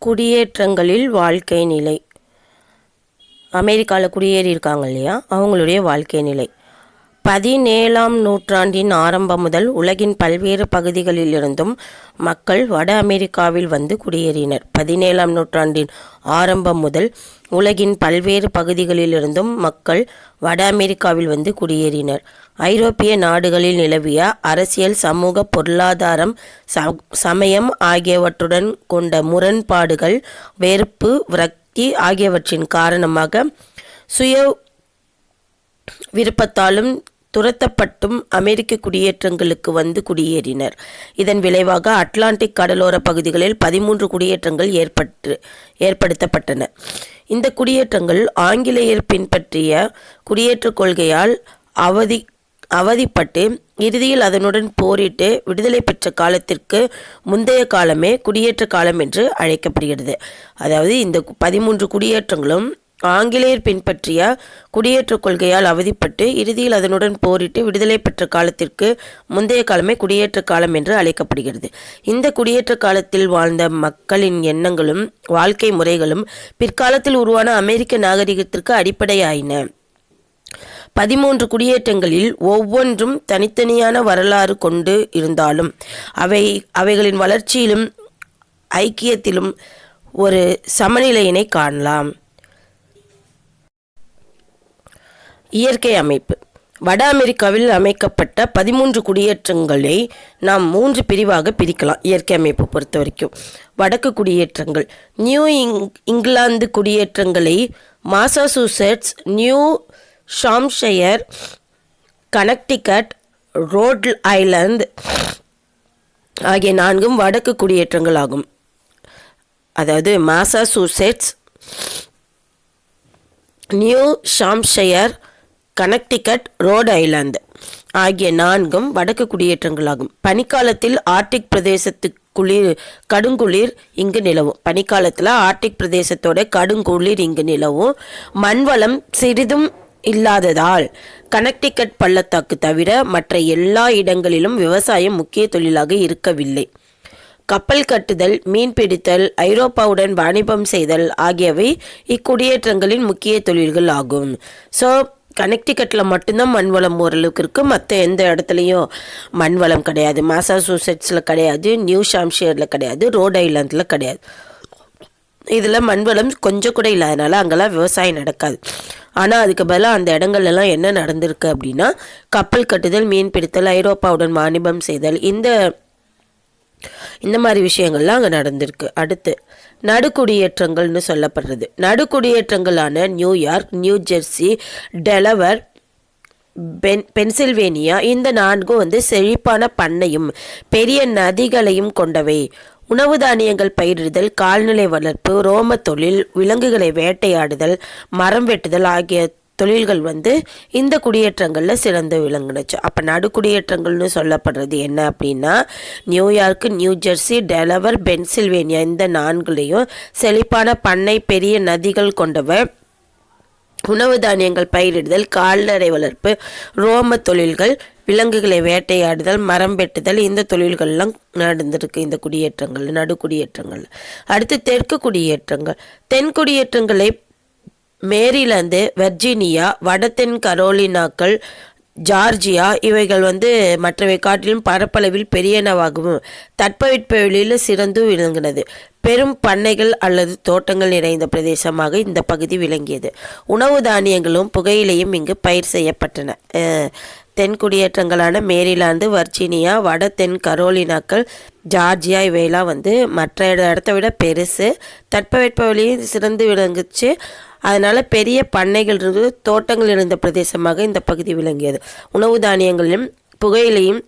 குடியேற்றங்களில் வாழ்க்கை நிலை. அமெரிக்காவில் குடியேறியிருக்காங்க இல்லையா, அவங்களுடைய வாழ்க்கை நிலை. 17ஆம் நூற்றாண்டின் ஆரம்பம் முதல் உலகின் பல்வேறு பகுதிகளிலிருந்தும் மக்கள் வட அமெரிக்காவில் வந்து குடியேறினர். 17ஆம் நூற்றாண்டின் ஆரம்பம் முதல் உலகின் பல்வேறு பகுதிகளிலிருந்தும் மக்கள் வட அமெரிக்காவில் வந்து குடியேறினர். ஐரோப்பிய நாடுகளில் நிலவிய அரசியல், சமூக, பொருளாதாரம், சமயம் ஆகியவற்றுடன் கொண்ட முரண்பாடுகள், வெறுப்பு, விரக்தி ஆகியவற்றின் காரணமாக சுய விருப்பத்தாலும் துரத்தப்பட்டும் அமெரிக்க குடியேற்றங்களுக்கு வந்து குடியேறினர். இதன் விளைவாக அட்லாண்டிக் கடலோர பகுதிகளில் 13 குடியேற்றங்கள் ஏற்படுத்தப்பட்டன. இந்த குடியேற்றங்கள் ஆங்கிலேயர் பின்பற்றிய குடியேற்ற கொள்கையால் அவதிப்பட்டு இறுதியில் அதனுடன் போரிட்டு விடுதலை பெற்ற காலத்திற்கு முந்தைய காலமே குடியேற்ற காலம் என்று அழைக்கப்படுகிறது. அதாவது இந்த 13 குடியேற்றங்களும் ஆங்கிலேயர் பின்பற்றிய குடியேற்ற கொள்கையால் அவதிப்பட்டு இறுதியில் அதனுடன் போரிட்டு விடுதலை பெற்ற காலத்திற்கு முந்தைய காலமே குடியேற்ற காலம் என்று அழைக்கப்படுகிறது. இந்த குடியேற்ற காலத்தில் வாழ்ந்த மக்களின் எண்ணங்களும் வாழ்க்கை முறைகளும் பிற்காலத்தில் உருவான அமெரிக்க நாகரிகத்திற்கு அடிப்படையாயின. 13 குடியேற்றங்களில் ஒவ்வொன்றும் தனித்தனியான வரலாறு கொண்டு இருந்தாலும் அவைகளின் வளர்ச்சியிலும் ஐக்கியத்திலும் ஒரு சமநிலையினை காணலாம். இயற்கை அமைப்பு. வட அமெரிக்காவில் அமைக்கப்பட்ட 13 குடியேற்றங்களை நாம் 3 பிரிவாக பிரிக்கலாம். இயற்கை அமைப்பு பொறுத்த வரைக்கும் வடக்கு குடியேற்றங்கள். நியூ இங்கிலாந்து குடியேற்றங்களை Massachusetts, New Hampshire, Connecticut, Rhode Island ஆகிய 4 வடக்கு குடியேற்றங்கள் ஆகும். அதாவது Massachusetts, New Hampshire, Connecticut, Rhode Island ஆகிய 4 வடக்கு குடியேற்றங்களாகும். பனிக்காலத்தில் ஆர்டிக் பிரதேசத்து கடுங்குளிர் இங்கு நிலவும். பனிக்காலத்தில் ஆர்டிக் பிரதேசத்தோட கடுங்குளிர் இங்கு நிலவும். மண்வளம் சிறிதும் இல்லாததால் கனெக்டிகட் பள்ளத்தாக்கு தவிர மற்ற எல்லா இடங்களிலும் விவசாயம் முக்கிய தொழிலாக இருக்கவில்லை. கப்பல் கட்டுதல், மீன்பிடித்தல், ஐரோப்பாவுடன் வாணிபம் செய்தல் ஆகியவை இக்குடியேற்றங்களின் முக்கிய தொழில்கள் ஆகும். ஸோ கனெக்டிகட்டில் மட்டும்தான் மண்வளம் ஓரளவுக்கு இருக்குது. மற்ற எந்த இடத்துலையும் மண்வளம் கிடையாது. மாசாசூசெட்ஸில் கிடையாது, நியூ ஷாம்ஷியரில் கிடையாது, ரோட் ஐலாண்டில் கிடையாது. இதில் மண்வளம் கொஞ்சம் கூட இல்லாதனால அங்கெல்லாம் விவசாயம் நடக்காது. ஆனால் அதுக்கு பதிலாக அந்த இடங்கள்லாம் என்ன நடந்திருக்கு அப்படின்னா, கப்பல் கட்டுதல், மீன் பிடித்தல், ஐரோப்பாவுடன் வாணிபம் செய்தல், இந்த மாதிரி விஷயங்கள்லாம் அங்கே நடந்திருக்கு. அடுத்து நடுக்குடியேற்றங்கள்னு சொல்லப்படுறது. நடுக்குடியேற்றங்களான New York, New Jersey, Delaware, Pennsylvania இந்த 4 செழிப்பான பண்ணையும் பெரிய நதிகளையும் கொண்டவை. உணவு தானியங்கள் பயிரிடுதல், கால்நடை வளர்ப்பு, ரோம தொழில், விலங்குகளை வேட்டையாடுதல், மரம் வெட்டுதல் ஆகிய தொழில்கள் இந்த குடியேற்றங்களில் சிறந்து விளங்குனுச்சு. அப்போ நடுக்குடியேற்றங்கள்னு சொல்லப்படுறது என்ன அப்படின்னா, New York, new Jersey, Delaware, Pennsylvania இந்த 4 செழிப்பான பண்ணை, பெரிய நதிகள் கொண்டவை, உணவு தானியங்கள் பயிரிடுதல், கால்நடை வளர்ப்பு, ரோம தொழில்கள், விலங்குகளை வேட்டையாடுதல், மரம் வெட்டுதல் இந்த தொழில்கள்லாம் நடந்திருக்கு இந்த குடியேற்றங்கள், நடுக்குடியேற்றங்கள். அடுத்து தெற்கு குடியேற்றங்கள். தென் குடியேற்றங்களை மேரிலாந்து, வெர்ஜீனியா, வடதென் கரோலினாக்கள், ஜார்ஜியா இவைகள் மற்றவை காட்டிலும் பரப்பளவில் பெரியனவாகவும் தட்பவெட்பவெளியில் சிறந்து விளங்கினது. பெரும் பண்ணைகள் அல்லது தோட்டங்கள் நிறைந்த பிரதேசமாக இந்த பகுதி விளங்கியது. உணவு தானியங்களும் புகையிலையும் இங்கு பயிர் செய்யப்பட்டன. தென் குடியேற்றங்களான மேரிலாந்து, வர்ஜீனியா, வட தென் கரோலினாக்கள், ஜார்ஜியா இவையெல்லாம் மற்ற இடத்த விட பெருசு, தட்பவெட்பவெளியும் சிறந்து விளங்குச்சு. அதனால் பெரிய பண்ணைகள் இருந்து தோட்டங்கள் இருந்த பிரதேசமாக இந்த பகுதி விளங்கியது. உணவு தானியங்களிலும் புகையிலையும்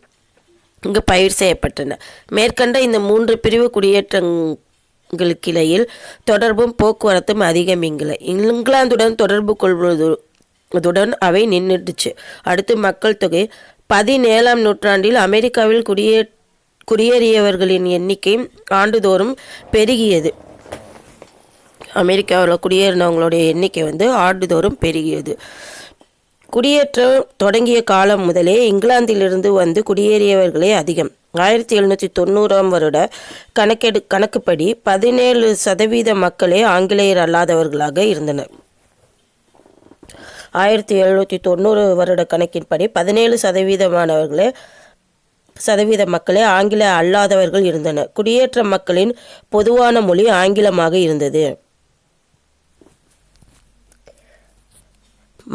இங்கு பயிர் செய்யப்பட்டன. மேற்கண்ட இந்த 3 பிரிவு குடியேற்றங்களுக்கு இடையில் தொடர்பும் போக்குவரத்தும் அதிகம் இங்கிலாந்துடன் தொடர்பு கொள்வதுடன் அவை நின்றுடுச்சு. அடுத்து மக்கள் தொகை. 17ஆம் நூற்றாண்டில் அமெரிக்காவில் குடியேறியவர்களின் எண்ணிக்கை ஆண்டுதோறும் பெருகியது. அமெரிக்காவில் குடியேறினவங்களுடைய எண்ணிக்கை ஆண்டுதோறும் பெருகியது. குடியேற்றம் தொடங்கிய காலம் முதலே இங்கிலாந்திலிருந்து குடியேறியவர்களே அதிகம். 1790 வருட கணக்குப்படி 17% மக்களே ஆங்கிலேயர் அல்லாதவர்களாக இருந்தனர். 1790 வருட கணக்கின்படி 17% மக்களே ஆங்கில அல்லாதவர்கள் இருந்தனர். குடியேற்ற மக்களின் பொதுவான மொழி ஆங்கிலமாக இருந்தது.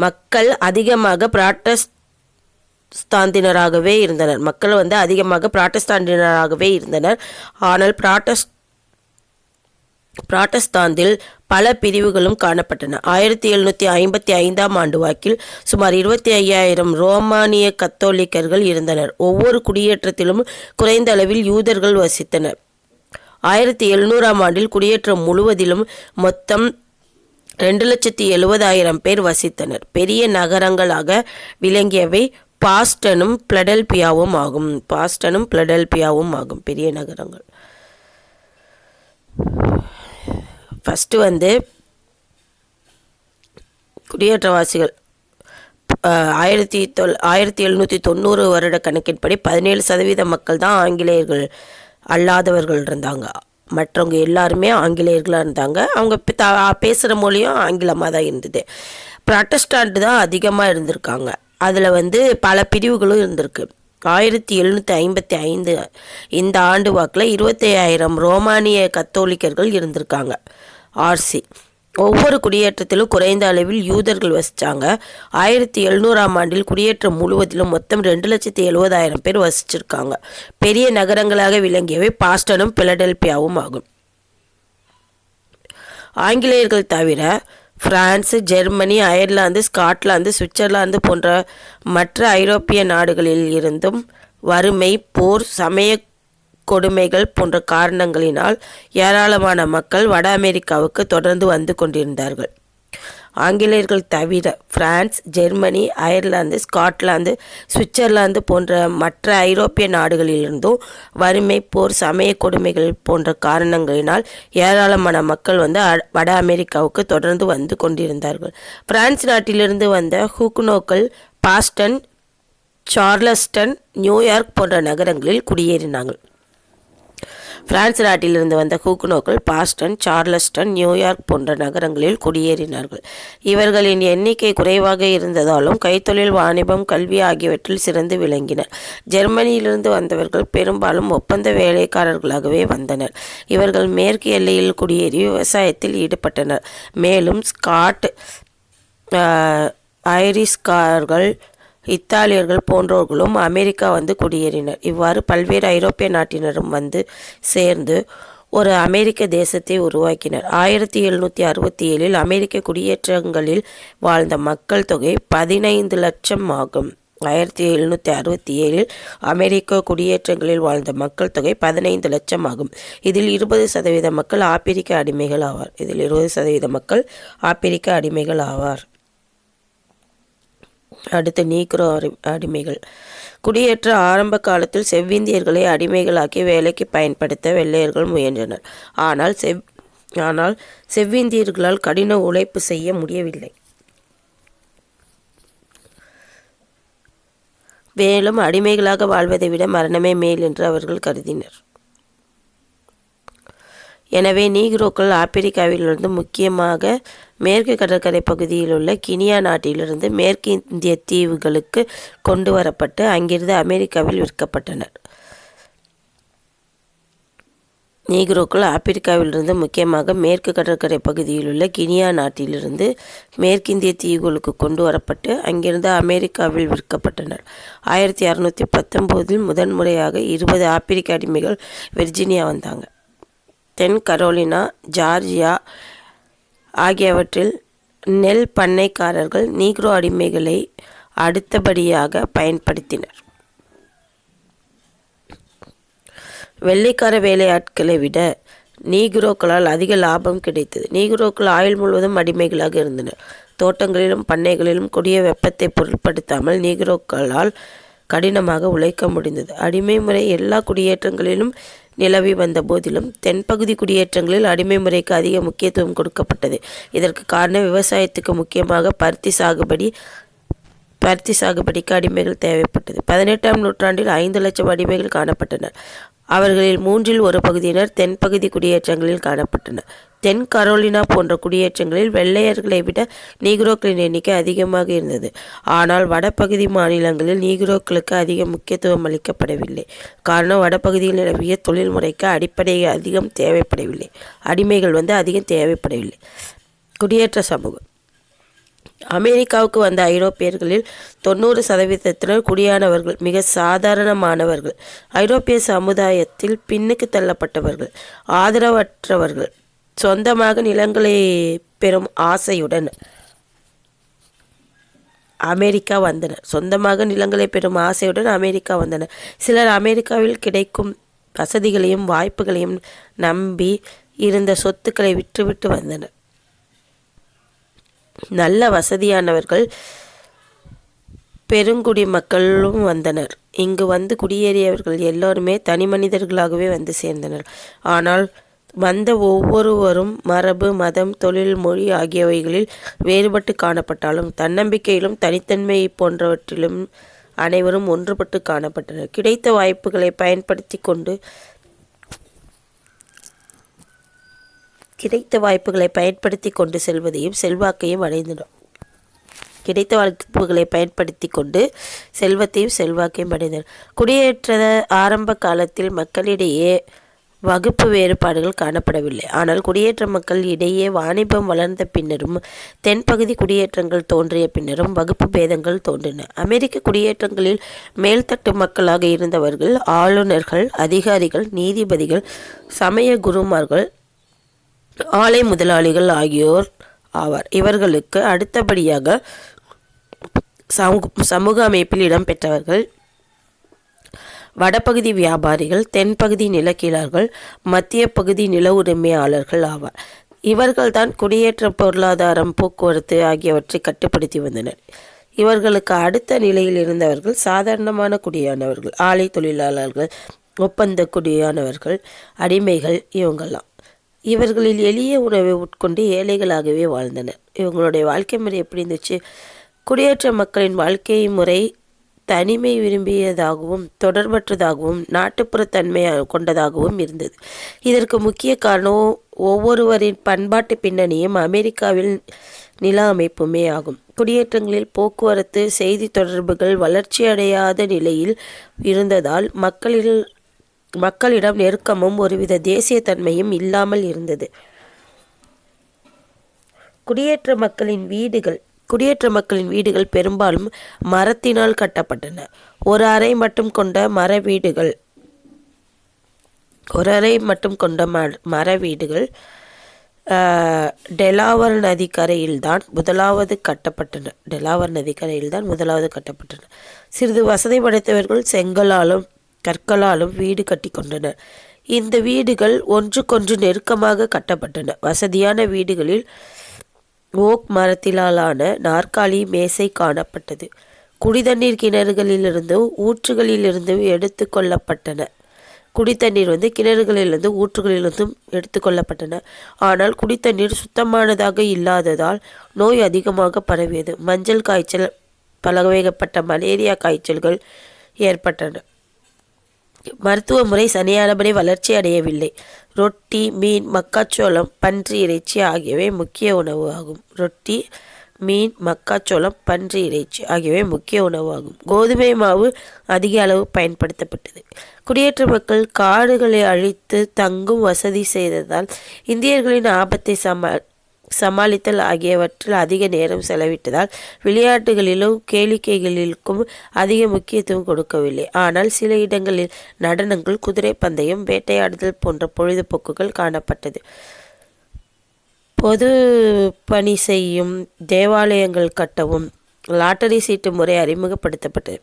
மக்கள் அதிகமாக பிராட்டஸ்தாந்தினராகவே இருந்தனர். ஆனால் பிராட்டஸ்தாந்தில் பல பிரிவுகளும் காணப்பட்டன. 1755 ஆண்டு வாக்கில் சுமார் 25,000 ரோமானிய கத்தோலிக்கர்கள் இருந்தனர். ஒவ்வொரு குடியேற்றத்திலும் குறைந்த அளவில் யூதர்கள் வசித்தனர். 1700 ஆண்டில் குடியேற்றம் முழுவதிலும் மொத்தம் 2,70,000 பேர் வசித்தனர். பெரிய நகரங்களாக விளங்கியவை பாஸ்டனும் பிலடெல்பியாவும் ஆகும். பெரிய நகரங்கள். ஃபஸ்ட்டு குடியேற்றவாசிகள் 1790 வருட கணக்கின்படி 17% மக்கள் தான் ஆங்கிலேயர்கள் அல்லாதவர்கள் இருந்தாங்க. மற்றவங்க எல்லாருமே ஆங்கிலேயர்களாக இருந்தாங்க. அவங்க பேசுகிற மொழியும் ஆங்கிலமாக தான் இருந்தது. ப்ராட்டஸ்டாண்ட் தான் அதிகமாக இருந்திருக்காங்க. அதில் பல பிரிவுகளும் இருந்திருக்கு. 1755 இந்த ஆண்டு வாக்கில் 25,000 ரோமானிய கத்தோலிக்கர்கள் இருந்திருக்காங்க. ஆர்சி. ஒவ்வொரு குடியேற்றத்திலும் குறைந்த அளவில் யூதர்கள் வசித்தாங்க. 1700 ஆண்டில் குடியேற்றம் முழுவதிலும் மொத்தம் 2,70,000 பேர் வசிச்சிருக்காங்க. பெரிய நகரங்களாக விளங்கியவை பாஸ்டனும் பிலடெல்பியாவும் ஆகும். ஆங்கிலேயர்கள் தவிர France, Germany, Ireland, Scotland, Switzerland போன்ற மற்ற ஐரோப்பிய நாடுகளில் இருந்தும் வறுமை, போர், சமய கொடுமைகள் போன்ற காரணங்களினால் ஏராளமான மக்கள் வட அமெரிக்காவுக்கு தொடர்ந்து வந்து கொண்டிருந்தார்கள். ஆங்கிலேயர்கள் தவிர France, Germany, Ireland, Scotland, Switzerland போன்ற மற்ற ஐரோப்பிய நாடுகளிலிருந்தும் வறுமை, போர், சமய கொடுமைகள் போன்ற காரணங்களினால் ஏராளமான மக்கள் வட அமெரிக்காவுக்கு தொடர்ந்து வந்து கொண்டிருந்தார்கள். பிரான்ஸ் நாட்டிலிருந்து வந்த ஹூகுனோக்கள் பாஸ்டன், சார்லஸ்டன், நியூயார்க் போன்ற நகரங்களில் குடியேறினார்கள். பிரான்ஸ் நாட்டிலிருந்து வந்த ஹூகுனோக்கள் பாஸ்டன், சார்லஸ்டன், நியூயார்க் போன்ற நகரங்களில் குடியேறினார்கள். இவர்களின் எண்ணிக்கை குறைவாக இருந்ததாலும் கைத்தொழில், வாணிபம், கல்வி ஆகியவற்றில் சிறந்து விளங்கினர். ஜெர்மனியிலிருந்து வந்தவர்கள் பெரும்பாலும் ஒப்பந்த வேலைக்காரர்களாகவே வந்தனர். இவர்கள் மேற்கு எல்லையில் குடியேறி விவசாயத்தில் ஈடுபட்டனர். மேலும் ஸ்காட், ஐரிஷ்காரர்கள், இத்தாலியர்கள் போன்றோர்களும் அமெரிக்கா குடியேறினர். இவ்வாறு பல்வேறு ஐரோப்பிய நாட்டினரும் சேர்ந்து ஒரு அமெரிக்க தேசத்தை உருவாக்கினர். 1767 அமெரிக்க குடியேற்றங்களில் வாழ்ந்த மக்கள் தொகை 15 லட்சம் ஆகும். 1767 அமெரிக்க குடியேற்றங்களில் வாழ்ந்த மக்கள் தொகை 15 லட்சம் ஆகும். இதில் 20% மக்கள் ஆப்பிரிக்க அடிமைகள் ஆவார். அடுத்து நீக்ரோ அடிமைகள். குடியேற்ற ஆரம்ப காலத்தில் செவ்விந்தியர்களை அடிமைகளாக்கி வேலைக்கு பயன்படுத்த வெள்ளையர்கள் முயன்றனர். ஆனால் செவ்விந்தியர்களால் கடின உழைப்பு செய்ய முடியவில்லை. மேலும் அடிமைகளாக வாழ்வதை விட மரணமே மேல் என்று அவர்கள் கருதினர். எனவே நீக்ரோக்கள் ஆப்பிரிக்காவிலிருந்து, முக்கியமாக மேற்கு கடற்கரை பகுதியில் உள்ள கினியா நாட்டிலிருந்து மேற்கு இந்திய தீவுகளுக்கு கொண்டு வரப்பட்டு அங்கிருந்து அமெரிக்காவில் விற்கப்பட்டனர். நீக்ரோக்கள் ஆப்பிரிக்காவிலிருந்து, முக்கியமாக மேற்கு கடற்கரை பகுதியில் உள்ள கினியா நாட்டிலிருந்து மேற்கிந்திய தீவுகளுக்கு கொண்டு வரப்பட்டு அங்கிருந்து அமெரிக்காவில் விற்கப்பட்டனர். 1619 முதன்முறையாக 20 ஆப்பிரிக்க அடிமைகள் விர்ஜீனியா வந்தாங்க. தென் கரோலினா, ஜார்ஜியா ஆகியவற்றில் நெல் பண்ணைக்காரர்கள் நீக்ரோ அடிமைகளை அடுத்தபடியாக பயன்படுத்தினர். வெள்ளைக்கார வேலையாட்களை விட நீக்ரோக்களால் அதிக லாபம் கிடைத்தது. நீக்ரோக்கள் ஆயுள் முழுவதும் அடிமைகளாக இருந்தனர். தோட்டங்களிலும் பண்ணைகளிலும் கொடிய வெப்பத்தை பொருட்படுத்தாமல் நீக்ரோக்களால் கடினமாக உழைக்க முடிந்தது. அடிமை முறை எல்லா குடியேற்றங்களிலும் நிலவி வந்த போதிலும் தென்பகுதி குடியேற்றங்களில் அடிமை முறைக்கு அதிக முக்கியத்துவம் கொடுக்கப்பட்டது. இதற்கு காரணம் விவசாயத்துக்கு, முக்கியமாக பருத்தி சாகுபடி பருத்தி சாகுபடிக்கு அடிமைகள் தேவைப்பட்டது. 18ஆம் நூற்றாண்டில் 5 லட்சம் அடிமைகள் காணப்பட்டனர். அவர்களில் 1/3 பகுதியினர் தென்பகுதி குடியேற்றங்களில் காணப்பட்டனர். தென் கரோலினா போன்ற குடியேற்றங்களில் வெள்ளையர்களை விட நீக்ரோக்களின் எண்ணிக்கை அதிகமாக இருந்தது. ஆனால் வடபகுதி மாநிலங்களில் நீக்ரோக்களுக்கு அதிக முக்கியத்துவம் அளிக்கப்படவில்லை. காரணம், வடபகுதியில் நிலவிய தொழில்முறைக்கு அடிப்படை அதிகம் தேவைப்படவில்லை. அடிமைகள் அதிகம் தேவைப்படவில்லை. குடியேற்ற சமூகம். அமெரிக்காவுக்கு வந்த ஐரோப்பியர்களில் 90% குடியானவர்கள், மிக சாதாரணமானவர்கள், ஐரோப்பிய சமுதாயத்தில் பின்னுக்கு தள்ளப்பட்டவர்கள், ஆதரவற்றவர்கள், சொந்தமாக நிலங்களை பெறும் ஆசையுடன் அமெரிக்கா வந்தனர். சிலர் அமெரிக்காவில் கிடைக்கும் வசதிகளையும் வாய்ப்புகளையும் நம்பி இருந்த சொத்துக்களை விற்றுவிட்டு வந்தனர். நல்ல வசதியானவர்கள், பெருங்குடி மக்களும் வந்தனர். இங்கு குடியேறியவர்கள் எல்லோருமே தனி மனிதர்களாகவே சேர்ந்தனர். ஆனால் வந்த ஒவ்வொருவரும் மரபு, மதம், தொழில், மொழி ஆகியவைகளில் வேறுபட்டு காணப்பட்டாலும் தன்னம்பிக்கையிலும் தனித்தன்மை போன்றவற்றிலும் அனைவரும் ஒன்றுபட்டு காணப்பட்டனர். கிடைத்த வாய்ப்புகளை பயன்படுத்தி கொண்டு செல்வதையும் செல்வாக்கையும் அடைந்தனர். குடியேற்ற ஆரம்ப காலத்தில் மக்களிடையே வகுப்பு வேறுபாடுகள் காணப்படவில்லை. ஆனால் குடியேற்ற மக்கள் இடையே வாணிபம் வளர்ந்த பின்னரும் தென்பகுதி குடியேற்றங்கள் தோன்றிய பின்னரும் வகுப்பு பேதங்கள் தோன்றின. அமெரிக்க குடியேற்றங்களில் மேல்தட்டு மக்களாக இருந்தவர்கள் ஆளுநர்கள், அதிகாரிகள், நீதிபதிகள், சமய குருமார்கள், ஆலை முதலாளிகள் ஆகியோர் ஆவார். இவர்களுக்கு அடுத்தபடியாக சமூக அமைப்பில் இடம்பெற்றவர்கள் வடபகுதி வியாபாரிகள், தென்பகுதி நிலக்கீழார்கள், மத்திய பகுதி நில உரிமையாளர்கள் ஆவார். இவர்கள்தான் குடியேற்ற பொருளாதாரம், போக்குவரத்து ஆகியவற்றை கட்டுப்படுத்தி வந்தனர். இவர்களுக்கு அடுத்த நிலையில் இருந்தவர்கள் சாதாரணமான குடியானவர்கள், ஆலை தொழிலாளர்கள், ஒப்பந்த குடியானவர்கள், அடிமைகள். இவர்களில் எளிய உணவை உட்கொண்டு ஏழைகளாகவே வாழ்ந்தனர். இவங்களுடைய வாழ்க்கை முறை எப்படி இருந்துச்சு? குடியேற்ற மக்களின் வாழ்க்கை முறை தனிமை விரும்பியதாகவும் தொடர்பற்றதாகவும் நாட்டுப்புறத்தன்மை கொண்டதாகவும் இருந்தது. இதற்கு முக்கிய காரணம் ஒவ்வொருவரின் பண்பாட்டு பின்னணியும் அமெரிக்காவில் நில அமைப்புமே ஆகும். குடியேற்றங்களில் போக்குவரத்து, செய்தி தொடர்புகள் வளர்ச்சியடையாத நிலையில் இருந்ததால் மக்களிடம் நெருக்கமும் ஒருவித தேசிய தன்மையும் இல்லாமல் இருந்தது. குடியேற்ற மக்களின் வீடுகள் பெரும்பாலும் மரத்தினால் கட்டப்பட்டன. ஒரு அறை மட்டும் கொண்ட மர வீடுகள் டெலாவர் நதிக்கரையில்தான் முதலாவது கட்டப்பட்டன. சிறிது வசதி படைத்தவர்கள் செங்கலாலும் கற்களாலும் வீடு கட்டி கொண்டனர். இந்த வீடுகள் ஒன்றுக்கொன்று நெருக்கமாக கட்டப்பட்டன. வசதியான வீடுகளில் ஓக் மரத்திலான நாற்காலி, மேசை காணப்பட்டது. குடிதண்ணீர் கிணறுகளிலிருந்தும் ஊற்றுகளிலிருந்தும் எடுத்து கொள்ளப்பட்டன. ஆனால் குடித்தண்ணீர் சுத்தமானதாக இல்லாததால் நோய் அதிகமாக பரவியது. மஞ்சள் காய்ச்சல், பலவகைப்பட்ட மலேரியா காய்ச்சல்கள் ஏற்பட்டன. மருத்துவ முறை சரியானபடி வளர்ச்சி அடையவில்லை. ரொட்டி, மீன், மக்காச்சோளம், பன்றி இறைச்சி ஆகியவை முக்கிய உணவாகும். கோதுமை மாவு அதிக அளவு பயன்படுத்தப்பட்டது. குடியேற்ற மக்கள் காடுகளை அழித்து தங்கும் வசதி செய்ததால் இந்தியர்களின் ஆபத்தை சமாளித்தல் ஆகியவற்றில் அதிக நேரம் செலவிட்டதால் விளையாட்டுகளிலும் கேளிக்கைகளுக்கும் அதிக முக்கியத்துவம் கொடுக்கவில்லை. ஆனால் சில இடங்களில் நடனங்கள், குதிரை பந்தயம், வேட்டையாடுதல் போன்ற பொழுதுபோக்குகள் காணப்பட்டது. பொது பணி செய்யும், தேவாலயங்கள் கட்டவும் லாட்டரி சீட்டு முறை அறிமுகப்படுத்தப்பட்டது.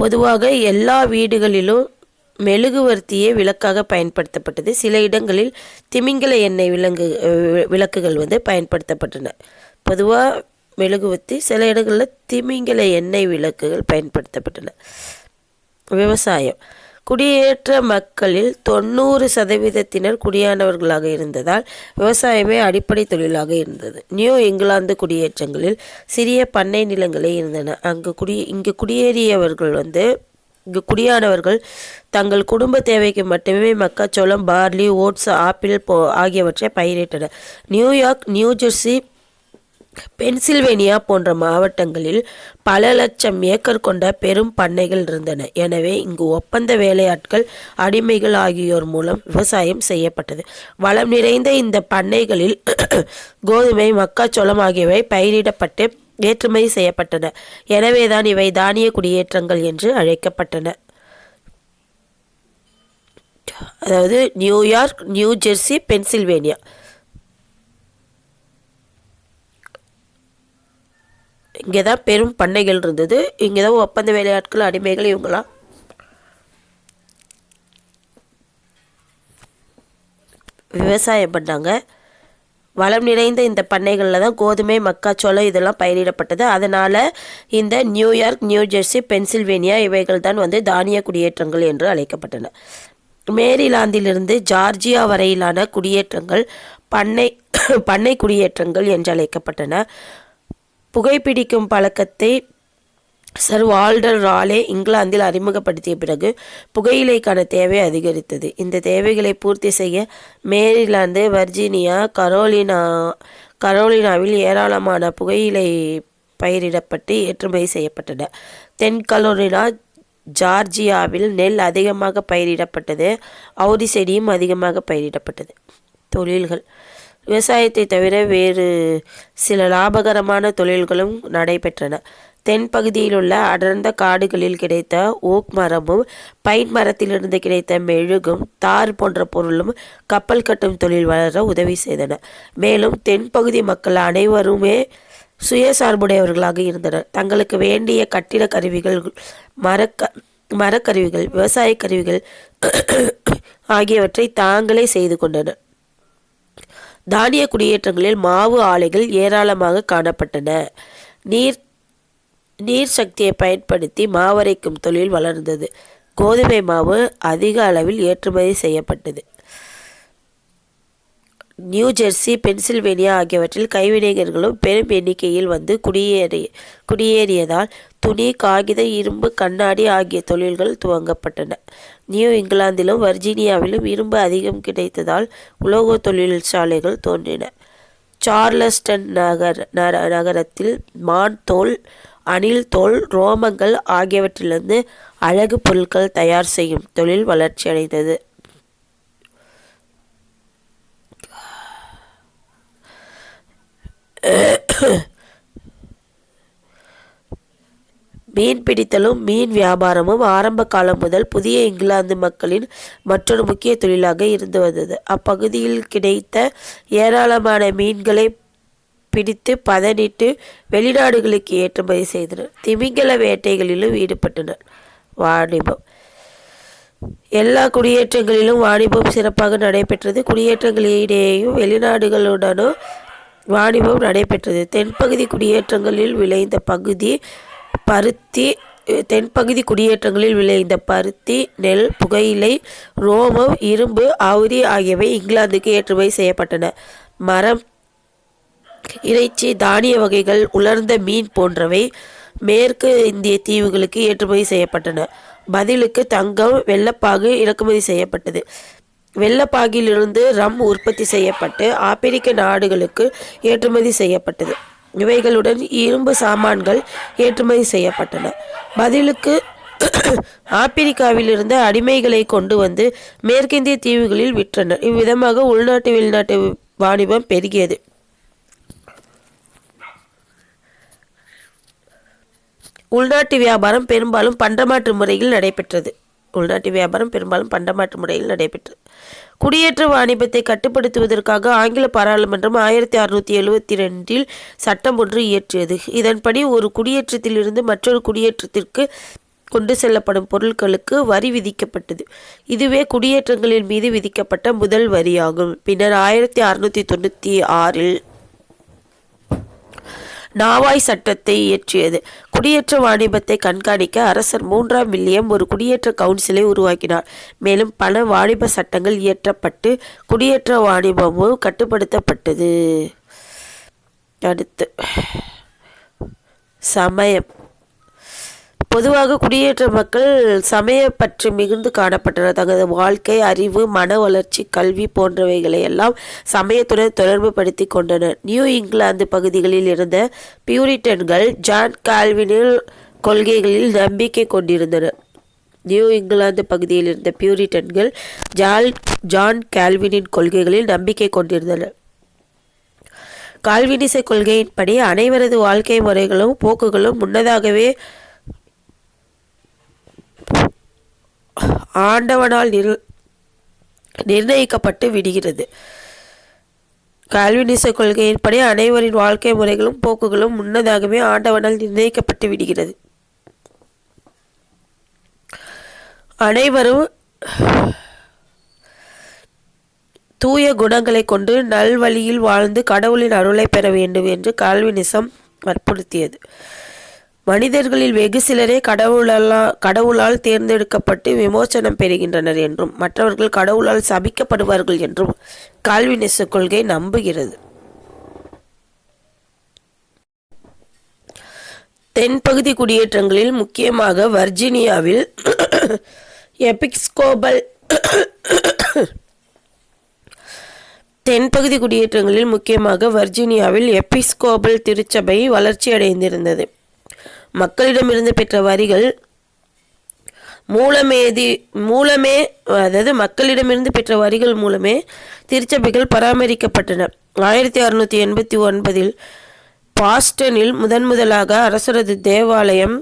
பொதுவாக எல்லா வீடுகளிலும் மெழுகுவர்த்தியே விளக்காக பயன்படுத்தப்பட்டது. சில இடங்களில் திமிங்கல எண்ணெய் விளக்குகள் பயன்படுத்தப்பட்டன. பொதுவாக மெழுகுவர்த்தி, சில இடங்களில் திமிங்கல எண்ணெய் விளக்குகள் பயன்படுத்தப்பட்டன. விவசாயம். குடியேற்ற மக்களில் 90% குடியானவர்களாக இருந்ததால் விவசாயமே அடிப்படை தொழிலாக இருந்தது. நியூ இங்கிலாந்து குடியேற்றங்களில் சிறிய பண்ணை நிலங்களே இருந்தன. இங்கு குடியேறியவர்கள் இங்கு குடியானவர்கள் தங்கள் குடும்ப தேவைக்கு மட்டுமே மக்காச்சோளம், பார்லி, ஓட்ஸ், ஆப்பிள் ஆகியவற்றை பயிரிட்டனர். நியூயார்க், நியூஜெர்சி, பென்சில்வேனியா போன்ற மாவட்டங்களில் பல லட்சம் ஏக்கர் கொண்ட பெரும் பண்ணைகள் இருந்தன. எனவே இங்கு ஒப்பந்த வேலையாட்கள், அடிமைகள் ஆகியோர் மூலம் விவசாயம் செய்யப்பட்டது. வளம் நிறைந்த இந்த பண்ணைகளில் கோதுமை, மக்காச்சோளம் ஆகியவை பயிரிடப்பட்டு ஏற்றுமதி செய்யப்பட்டன. எனவேதான் இவை தானிய குடியேற்றங்கள் என்று அழைக்கப்பட்டன. அதாவது நியூயார்க், நியூஜெர்சி, பென்சில்வேனியா. இங்கே தான் பெரும் பண்ணைகள் இருந்தது. இங்கே தான் ஒப்பந்த வேலையாட்கள், அடிமைகள் இவங்களாம் விவசாயம் பண்ணாங்க. வளம் நிறைந்த இந்த பண்ணைகளில் தான் கோதுமை, மக்காச்சோளம் இதெல்லாம் பயிரிடப்பட்டது. அதனால் இந்த நியூயார்க், நியூஜெர்சி, பென்சில்வேனியா இவைகள் தான் தானிய குடியேற்றங்கள் என்று அழைக்கப்பட்டன. மேரிலாந்திலிருந்து ஜார்ஜியா வரையிலான குடியேற்றங்கள் பண்ணை குடியேற்றங்கள் என்று அழைக்கப்பட்டன. புகைப்பிடிக்கும் பழக்கத்தை சர் வால்டர் ராலே இங்கிலாந்தில் அறிமுகப்படுத்திய பிறகு புகையிலைக்கான தேவை அதிகரித்தது. இந்த தேவைகளை பூர்த்தி செய்ய மேரிலாந்து, வர்ஜீனியா, கரோலினாவில் ஏராளமான புகையிலை பயிரிடப்பட்டு ஏற்றுமதி செய்யப்பட்டன. தென் கரோலினா, ஜார்ஜியாவில் நெல் அதிகமாக பயிரிடப்பட்டது. அவுரி செடியும் அதிகமாக பயிரிடப்பட்டது. தொழில்கள். விவசாயத்தை தவிர வேறு சில லாபகரமான தொழில்களும் நடைபெற்றன. தென் பகுதியில் உள்ள அடர்ந்த காடுகளில் கிடைத்த ஓக் மரமும், பைன் மரத்திலிருந்து கிடைத்த மெழுகும், தார் போன்ற பொருளும் கப்பல் கட்டும் தொழில் வளர உதவி செய்தன. மேலும் தென்பகுதி மக்கள் அனைவருமே சுயசார்புடையவர்களாக இருந்தனர். தங்களுக்கு வேண்டிய கட்டிட கருவிகள், மரக்கருவிகள், விவசாய கருவிகள் ஆகியவற்றை தாங்களே செய்து கொண்டனர். தானிய குடியேற்றங்களில் மாவு ஆலைகள் ஏராளமாக காணப்பட்டன. நீர் சக்தியை பயன்படுத்தி மாவரைக்கும் தொழில் வளர்ந்தது. கோதுமை மாவு அதிக அளவில் ஏற்றுமதி செய்யப்பட்டது. நியூஜெர்சி, பென்சில்வேனியா ஆகியவற்றில் கைவினைஞர்களும் பெரும் எண்ணிக்கையில் குடியேறியதால் துணி, காகித, இரும்பு, கண்ணாடி ஆகிய தொழில்கள் துவங்கப்பட்டன. நியூ இங்கிலாந்திலும் வர்ஜீனியாவிலும் இரும்பு அதிகம் கிடைத்ததால் உலோக தொழிற்சாலைகள் தோன்றின. சார்லஸ்டன் நகரத்தில் மான் தோல், அணில் தோல், ரோமங்கள் ஆகியவற்றிலிருந்து அழகு பொருட்கள் தயார் செய்யும் தொழில் வளர்ச்சி அடைந்தது. மீன் பிடித்தலும் மீன் வியாபாரமும் ஆரம்ப காலம் முதல் புதிய இங்கிலாந்து மக்களின் மற்றொரு முக்கிய தொழிலாக இருந்து வந்தது. அப்பகுதியில் கிடைத்த ஏராளமான மீன்களை பிடித்து பதனிட்டு வெளிநாடுகளுக்கு ஏற்றுமதி செய்தனர். திமிங்கல வேட்டைகளிலும் ஈடுபட்டனர். வாணிபம். எல்லா குடியேற்றங்களிலும் வாணிபம் சிறப்பாக நடைபெற்றது. குடியேற்றங்களிடையேயும் வெளிநாடுகளுடனும் வாணிபம் நடைபெற்றது. தென்பகுதி குடியேற்றங்களில் விளைந்த பருத்தி, நெல், புகையிலை, ரோமம், இரும்பு, அவுரி ஆகியவை இங்கிலாந்துக்கு ஏற்றுமதி செய்யப்பட்டன. மரம், இறைச்சி, தானிய வகைகள், உலர்ந்த மீன் போன்றவை மேற்கு இந்திய தீவுகளுக்கு ஏற்றுமதி செய்யப்பட்டன. பதிலுக்கு தங்கம், வெள்ளப்பாகு இறக்குமதி செய்யப்பட்டது. வெள்ளப்பாகிலிருந்து ரம் உற்பத்தி செய்யப்பட்டு ஆப்பிரிக்க நாடுகளுக்கு ஏற்றுமதி செய்யப்பட்டது. இவைகளுடன் இரும்பு சாமான்கள் ஏற்றுமதி செய்யப்பட்டன. பதிலுக்கு ஆப்பிரிக்காவிலிருந்து அடிமைகளை கொண்டு வந்து மேற்கிந்திய தீவுகளில் விற்றனர். இவ்விதமாக உள்நாட்டு வெளிநாட்டு வாணிபம் பெருகியது. உள்நாட்டு வியாபாரம் பெரும்பாலும் பண்டமாற்று முறையில் நடைபெற்றது. குடியேற்ற வாணிபத்தை கட்டுப்படுத்துவதற்காக ஆங்கில பாராளுமன்றம் 1672 சட்டம் ஒன்று இயற்றியது. இதன்படி ஒரு குடியேற்றத்திலிருந்து மற்றொரு குடியேற்றத்திற்கு கொண்டு செல்லப்படும் பொருட்களுக்கு வரி விதிக்கப்பட்டது. இதுவே குடியேற்றங்களின் மீது விதிக்கப்பட்ட முதல் வரியாகும். பின்னர் 1696 நாவாய் சட்டத்தை இயற்றியது. குடியேற்ற வாணிபத்தை கண்காணிக்க அரசர் 3ஆம் வில்லியம் ஒரு குடியேற்ற கவுன்சிலை உருவாக்கினார். மேலும் பல வாணிப சட்டங்கள் இயற்றப்பட்டு குடியேற்ற வாணிபமும் கட்டுப்படுத்தப்பட்டது. அடுத்து சமயம். பொதுவாக குடியேற்ற மக்கள் சமய பற்றி மிகுந்து காணப்பட்டனர். தங்களது வாழ்க்கை, அறிவு, மன வளர்ச்சி, கல்வி போன்றவைகளை எல்லாம் சமயத்துடன் தொடர்பு படுத்தி கொண்டனர். நியூ இங்கிலாந்து பகுதிகளில் இருந்த பியூரிட்டன்கள் ஜான் கால்வினின் கொள்கைகளில் நம்பிக்கை கொண்டிருந்தனர். நியூ இங்கிலாந்து பகுதியில் இருந்த பியூரிட்டன்கள் ஜான் கால்வினின் கொள்கைகளில் நம்பிக்கை கொண்டிருந்தனர். கால்வினிச கொள்கையின்படி அனைவரது வாழ்க்கை முறைகளும் போக்குகளும் முன்னதாகவே ஆண்டவனால் நிர்ணயிக்கப்பட்டு விடுகிறது. கால்வினிச கொள்கையின்படி அனைவரின் வாழ்க்கை முறைகளும் போக்குகளும் முன்னதாகவே ஆண்டவனால் நிர்ணயிக்கப்பட்டு விடுகிறது. அனைவரும் தூய குணங்களை கொண்டு நல்வழியில் வாழ்ந்து கடவுளின் அருளை பெற வேண்டும் என்று கால்வினிசம் வற்புறுத்தியது. மனிதர்களில் வெகு சிலரே கடவுளால் தேர்ந்தெடுக்கப்பட்டு விமோசனம் பெறுகின்றனர் என்றும் மற்றவர்கள் கடவுளால் சபிக்கப்படுவார்கள் என்றும் கால்வினிச கொள்கை நம்புகிறது. தென்பகுதி குடியேற்றங்களில் முக்கியமாக வர்ஜீனியாவில் எபிஸ்கோபல் திருச்சபை வளர்ச்சியடைந்திருந்தது. மக்களிடமிருந்து பெற்ற வரிகள் மூலமே திருச்சபைகள் பராமரிக்கப்பட்டன. 1689 பாஸ்டனில் முதலாக அரசரது தேவாலயம்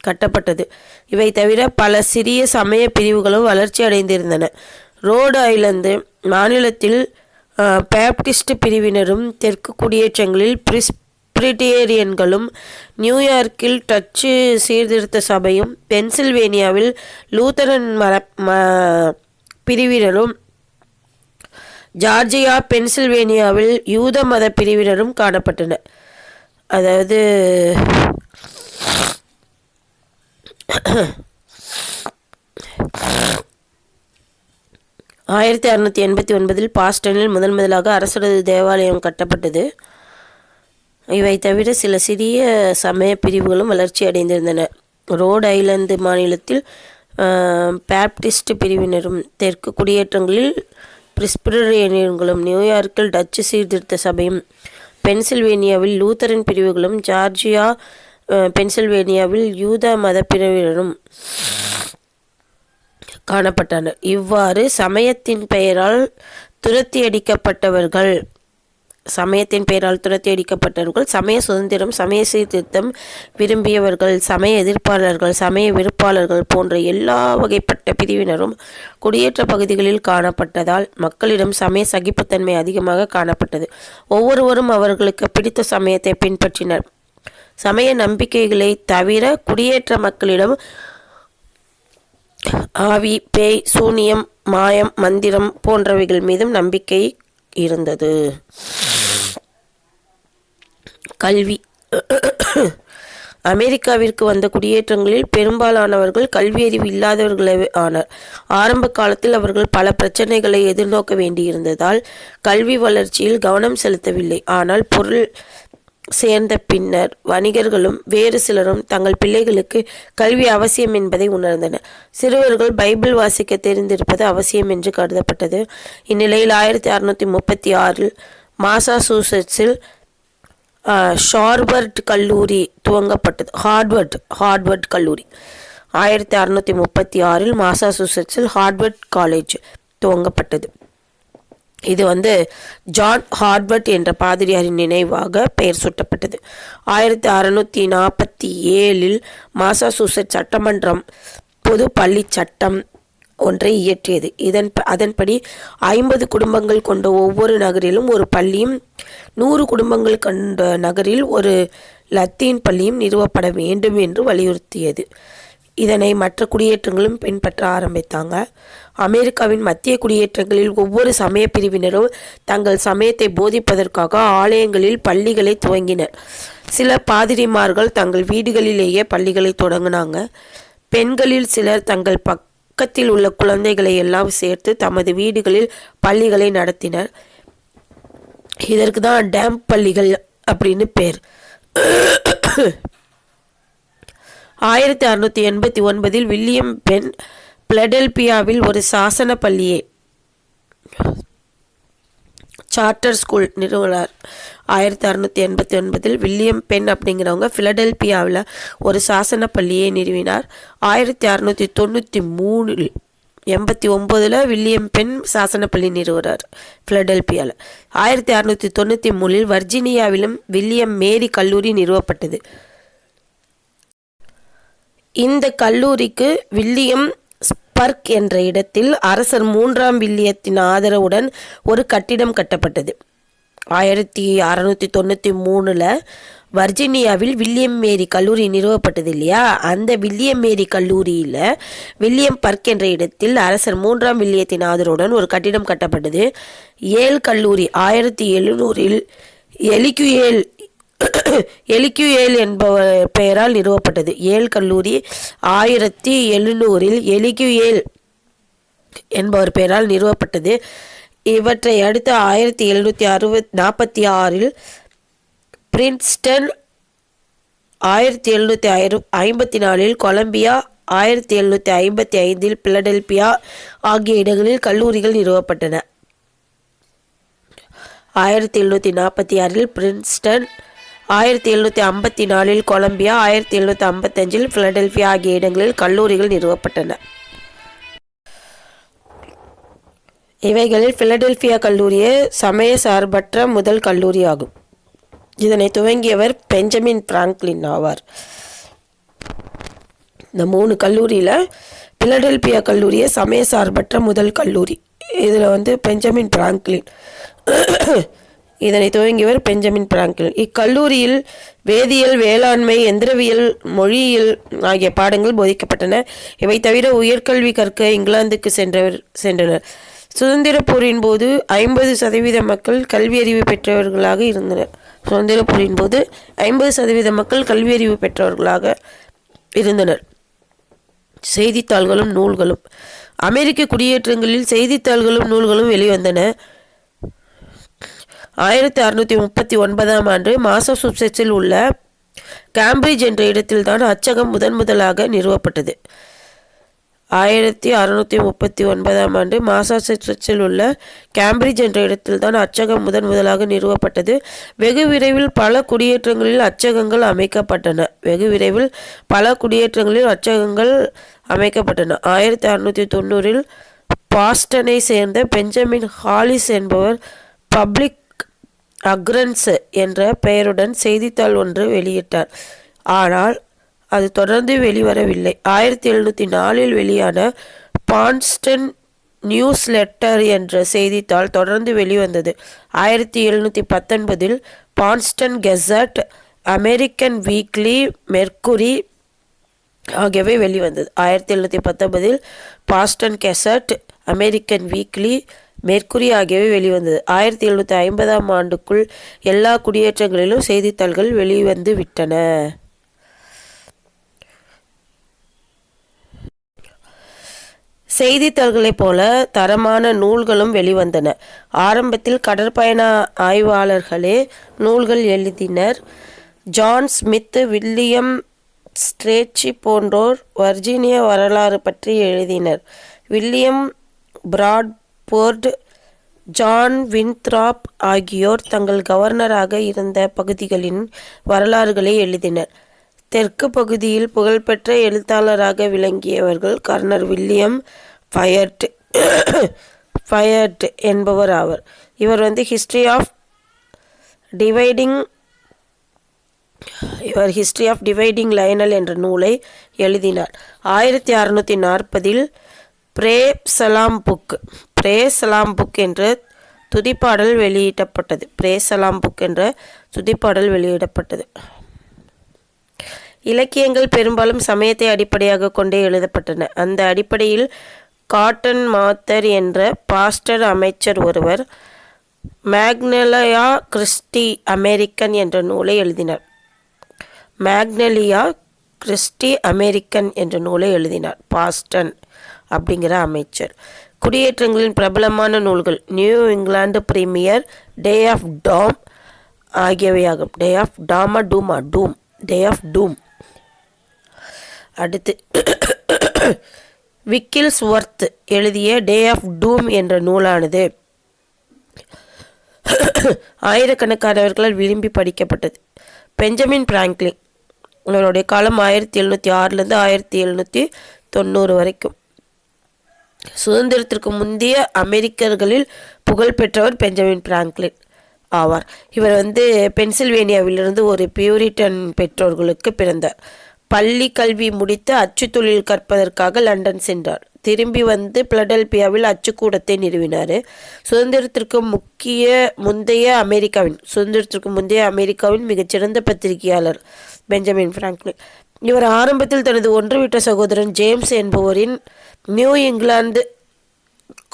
கட்டப்பட்டது. இவை தவிர பல சிறிய சமய பிரிவுகளும் வளர்ச்சி அடைந்திருந்தன. ரோடு ஐலந்து மாநிலத்தில் பேப்டிஸ்ட் பிரிவினரும், தெற்கு குடியேற்றங்களில் பிரிட்டேரியன்களும், நியூயார்க்கில் டச்சு சீர்திருத்த சபையும், பென்சில்வேனியாவில் லூத்தரன் பிரிவினரும், ஜார்ஜியா பென்சில்வேனியாவில் யூத மத பிரிவினரும் காணப்பட்டனர். அதாவது 1689 பாஸ்டனில் முதலாக அரசரது தேவாலயம் கட்டப்பட்டது. இவை தவிர சில சிறிய சமய பிரிவுகளும் வளர்ச்சி அடைந்திருந்தன. ரோடு ஐலந்து மாநிலத்தில் பேப்டிஸ்ட் பிரிவினரும், தெற்கு குடியேற்றங்களில் பிரிஸ்பிரேரியன்களும், நியூயார்க்கில் டச்சு சீர்திருத்த சபையும், பென்சில்வேனியாவில் லூத்தரன் பிரிவுகளும், ஜார்ஜியா பென்சில்வேனியாவில் யூத மத பிரிவினரும் காணப்பட்டனர். இவ்வாறு சமயத்தின் பெயரால் துரத்தி அடிக்கப்பட்டவர்கள், சமய சுதந்திரம், சமய சீர்திருத்தம் விரும்பியவர்கள், சமய எதிர்ப்பாளர்கள், சமய விருப்பாளர்கள் போன்ற எல்லா வகைப்பட்ட பிரிவினரும் குடியேற்ற பகுதிகளில் காணப்பட்டதால் மக்களிடம் சமய சகிப்புத்தன்மை அதிகமாக காணப்பட்டது. ஒவ்வொருவரும் அவர்களுக்கு பிடித்த சமயத்தை பின்பற்றினர். சமய நம்பிக்கைகளை தவிர குடியேற்ற மக்களிடம் ஆவி, பேய், சூனியம், மாயம், மந்திரம் போன்றவைகள் மீதும் நம்பிக்கை இருந்தது. கல்வி. அமெரிக்காவிற்கு வந்த குடியேற்றங்களில் பெரும்பாலானவர்கள் கல்வியறிவு இல்லாதவர்களே ஆனர். ஆரம்ப காலத்தில் அவர்கள் பல பிரச்சனைகளை எதிர்நோக்க வேண்டியிருந்ததால் கல்வி வளர்ச்சியில் கவனம் செலுத்தவில்லை. ஆனால் பொருள் சேர்ந்த பின்னர் வணிகர்களும் வேறு சிலரும் தங்கள் பிள்ளைகளுக்கு கல்வி அவசியம் என்பதை உணர்ந்தனர். சிறுவர்கள் பைபிள் வாசிக்க தெரிந்திருப்பது அவசியம் என்று கருதப்பட்டது. இந்நிலையில் 1636 மாசாசூசெட்ஸில் ஹார்வர்ட் கல்லூரி துவங்கப்பட்டது. ஹார்வர்ட் கல்லூரி 1636 மாசாசூசெட்ஸில் ஹார்வர்ட் காலேஜ் துவங்கப்பட்டது. இது ஜான் ஹார்வர்ட் என்ற பாதிரியாரின் நினைவாக பெயர் சூட்டப்பட்டது. 1647 மாசாசூசெட்ஸ் சட்டமன்றம் பொது பள்ளி சட்டம் ஒன்றை இயற்றியது. அதன்படி 50 குடும்பங்கள் கொண்ட ஒவ்வொரு நகரிலும் ஒரு பள்ளியும், 100 குடும்பங்கள் கொண்ட நகரில் ஒரு லத்தீன் பள்ளியும் நிறுவப்பட வேண்டும் என்று வலியுறுத்தியது. இதனை மற்ற குடியேற்றங்களும் பின்பற்ற ஆரம்பித்தாங்க. அமெரிக்காவின் மத்திய குடியேற்றங்களில் ஒவ்வொரு சமய பிரிவினரும் தங்கள் சமயத்தை போதிப்பதற்காக ஆலயங்களில் பள்ளிகளை துவங்கினர். சில பாதிரிமார்கள் தங்கள் வீடுகளிலேயே பள்ளிகளை தொடங்கினாங்க. பெண்களில் சிலர் தங்கள் பக்கத்தில் உள்ள குழந்தைகளை எல்லாம் சேர்த்து தமது வீடுகளில் பள்ளிகளை நடத்தினர். இதற்கு தான் டேம் பள்ளிகள் அப்படின்னு பேர். 1689 வில்லியம் பென் பிலடெல்பியாவில் ஒரு சாசன பள்ளியை சார்ட்டர் ஸ்கூல் நிறுவனார். 1689 வில்லியம் பென் அப்படிங்கிறவங்க பிலடெல்பியாவில் ஒரு சாசன பள்ளியை நிறுவினார். 1689 வில்லியம் பென் சாசனப்பள்ளி நிறுவனார் பிலடெல்பியாவில். 1693 வர்ஜீனியாவிலும் வில்லியம் மேரி கல்லூரி நிறுவப்பட்டது. இந்த கல்லூரிக்கு வில்லியம் ஸ்பர்க் என்ற இடத்தில் அரசர் 3ஆம் வில்லியத்தின் ஆதரவுடன் ஒரு கட்டிடம் கட்டப்பட்டது. 1693 வர்ஜீனியாவில் வில்லியம் மேரி கல்லூரி நிறுவப்பட்டது இல்லையா, அந்த வில்லியம் மேரி கல்லூரியில் வில்லியம் பர்க் என்ற இடத்தில் அரசர் 3ஆம் வில்லியத்தின் ஆதரவுடன் ஒரு கட்டிடம் கட்டப்பட்டது. ஏல் கல்லூரி 1700 எலிக்யூயேல் என்பவர் பெயரால் நிறுவப்பட்டது. ஏல் கல்லூரி 1700 எலிக்யூயேல் என்பவர் பெயரால் நிறுவப்பட்டது. இவற்றை அடுத்து 1746 பிரின்ஸ்டன், 1754 கொலம்பியா, 1755 பிலடெல்பியா ஆகிய இடங்களில் கல்லூரிகள் நிறுவப்பட்டன. 1746 பிரின்ஸ்டன், 1754 கொலம்பியா, 1755 பிலடெல்பியா ஆகிய இடங்களில் கல்லூரிகள் நிறுவப்பட்டன. இவைகளில் பிலடெல்பியா கல்லூரியே சமய சார்பற்ற முதல் கல்லூரி ஆகும். இதனை துவங்கியவர் பெஞ்சமின் பிராங்க்லின் ஆவார். இந்த 3 கல்லூரியில் பிலடெல்பியா கல்லூரியே சமய சார்பற்ற முதல் கல்லூரி. இதில் பெஞ்சமின் பிராங்க்லின், இதனை துவங்கியவர் பெஞ்சமின் பிராங்க்லின். இக்கல்லூரியில் வேதியியல், வேளாண்மை, எந்திரவியல், மொழியியல் ஆகிய பாடங்கள் போதிக்கப்பட்டன. இவை தவிர உயர்கல்வி கற்க இங்கிலாந்துக்கு சென்றனர். சுதந்திர போரின் போது 50% மக்கள் கல்வியறிவு பெற்றவர்களாக இருந்தனர். சுதந்திர போரின் போது 50% மக்கள் கல்வியறிவு பெற்றவர்களாக இருந்தனர். செய்தித்தாள்களும் நூல்களும். அமெரிக்க குடியேற்றங்களில் செய்தித்தாள்களும் நூல்களும் வெளிவந்தன. 1639ஆம் ஆண்டு மாசசூசெட்ஸில் உள்ள கேம்பிரிட்ஜ் என்ற இடத்தில்தான் அச்சகம் முதலாக நிறுவப்பட்டது. 1639ஆம் ஆண்டு மாசசூசெட்ஸில் உள்ள கேம்பிரிட்ஜ் என்ற இடத்தில்தான் அச்சகம் முதலாக நிறுவப்பட்டது. வெகு விரைவில் பல குடியேற்றங்களில் அச்சகங்கள் அமைக்கப்பட்டன. 1690 பாஸ்டனை சேர்ந்த பெஞ்சமின் ஹாலிஸ் என்பவர் பப்ளிக் அக்ரன்ஸ் என்ற பெயருடன் செய்தித்தாள் ஒன்று வெளியிட்டார். ஆனால் அது தொடர்ந்து வெளிவரவில்லை. 1704 வெளியான பான்ஸ்டன் நியூஸ் லெட்டர் என்ற செய்தித்தாள் தொடர்ந்து வெளிவந்தது. 1719 பான்ஸ்டன் கெசட், அமெரிக்கன் வீக்லி, மெர்க்குரி ஆகியவை வெளிவந்தது. 1719 Boston gazette, American weekly, mercury ஆகியவை வெளிவந்தது. 1750ஆம் ஆண்டுக்குள் எல்லா குடியேற்றங்களிலும் செய்தித்தாள்கள் வெளிவந்து விட்டன. செய்தித்தாள்களைப் போல தரமான நூல்களும் வெளிவந்தன. ஆரம்பத்தில் கடற்பயண ஆய்வாளர்களே நூல்கள் எழுதினர். ஜான் ஸ்மித், வில்லியம் ஸ்ட்ரேச்சி போன்றோர் வர்ஜீனியா வரலாறு பற்றி எழுதினர். வில்லியம் பிராட்போர்ட், ஜான் வின்த்ராப் ஆகியோர் தங்கள் கவர்னராக இருந்த பகுதிகளின் வரலாறுகளை எழுதினர். தெற்கு பகுதியில் புகழ்பெற்ற எழுத்தாளராக விளங்கியவர்கள் கர்னல் வில்லியம் ஃபயர்ட் என்பவர் ஆவர். இவர் ஹிஸ்டரி ஆஃப் டிவைடிங் லைனல் என்ற நூலை எழுதினார். 1640 பிரே சலாம் புக் என்ற துதிப்பாடல் வெளியிடப்பட்டது. இலக்கியங்கள் பெரும்பாலும் சமயத்தை அடிப்படையாக கொண்டே எழுதப்பட்டன. அந்த அடிப்படையில் காட்டன் மாத்தர் என்ற பாஸ்டர் அமைச்சர் ஒருவர் மேக்னலியா கிறிஸ்டி அமெரிக்கன் என்ற நூலை எழுதினார். மேக்னலியா கிறிஸ்டி அமெரிக்கன் என்ற நூலை எழுதினார் பாஸ்டன் அப்படிங்கிற அமைச்சர். குடியேற்றங்களின் பிரபலமான நூல்கள் New England Primer, Day of Doom ஆகியவையாகும். டே ஆஃப் டாமா டூமா டூம் டே ஆஃப் டூம். அடுத்து விக்கில்ஸ்வொர்த் எழுதிய டே ஆஃப் டூம் என்ற நூலானது ஆயிரக்கணக்கானவர்களால் விரும்பி படிக்கப்பட்டது. பெஞ்சமின் பிராங்க்லின் அவருடைய காலம் 1706 1790 வரைக்கும். சுதந்திரத்திற்கு முந்தைய அமெரிக்கர்களில் புகழ்பெற்றவர் பெஞ்சமின் பிராங்க்லின் ஆவார். இவர் பென்சில்வேனியாவிலிருந்து ஒரு பியூரிட்டன் பெற்றோர்களுக்கு பிறந்தார். பள்ளி கல்வி முடித்து அச்சு தொழில் கற்பதற்காக லண்டன் சென்றார். திரும்பி பிலடெல்பியாவில் அச்சுக்கூடத்தை நிறுவினார். சுதந்திரத்திற்கு முந்தைய அமெரிக்காவின் மிகச்சிறந்த பத்திரிகையாளர் பெஞ்சமின் பிராங்க்லின். இவர் ஆரம்பத்தில் தனது ஒன்றுவிட்ட சகோதரன் ஜேம்ஸ் என்பவரின் நியூ இங்கிலாந்து